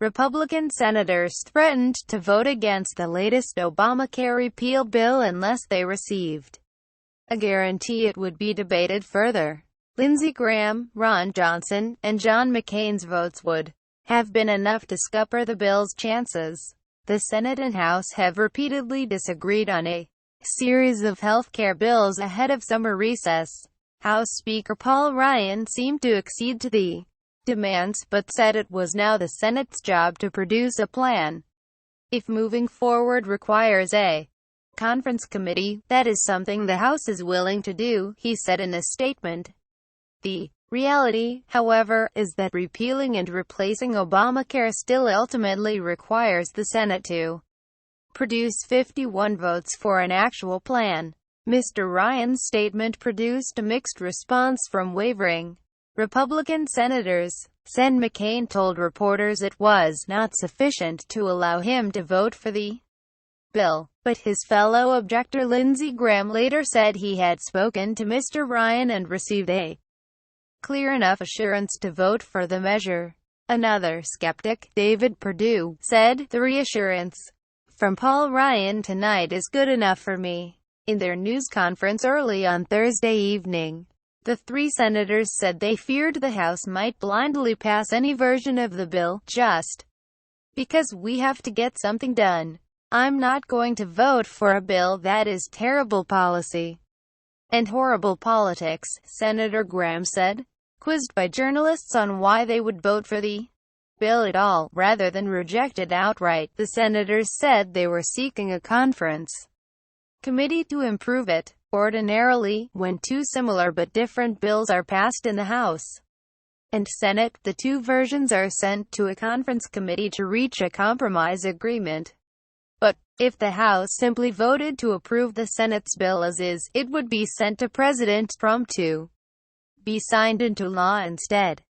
Republican senators threatened to vote against the latest Obamacare repeal bill unless they received a guarantee it would be debated further. Lindsey Graham, Ron Johnson, and John McCain's votes would have been enough to scupper the bill's chances. The Senate and House have repeatedly disagreed on a series of health care bills ahead of summer recess. House Speaker Paul Ryan seemed to accede to the demands, but said it was now the Senate's job to produce a plan. If moving forward requires a conference committee, that is something the House is willing to do, he said in a statement. The reality, however, is that repealing and replacing Obamacare still ultimately requires the Senate to produce 51 votes for an actual plan. Mr. Ryan's statement produced a mixed response from wavering Republican senators. Sen. McCain told reporters it was not sufficient to allow him to vote for the bill, but his fellow objector Lindsey Graham later said he had spoken to Mr. Ryan and received a clear enough assurance to vote for the measure. Another skeptic, David Perdue, said, "The reassurance from Paul Ryan tonight is good enough for me." In their news conference early on Thursday evening, the three senators said they feared the House might blindly pass any version of the bill, just because we have to get something done. "I'm not going to vote for a bill that is terrible policy and horrible politics," Senator Graham said. Quizzed by journalists on why they would vote for the bill at all, rather than reject it outright, the senators said they were seeking a conference committee to improve it. Ordinarily, when two similar but different bills are passed in the House and Senate, the two versions are sent to a conference committee to reach a compromise agreement. But if the House simply voted to approve the Senate's bill as is, it would be sent to President Trump to be signed into law instead.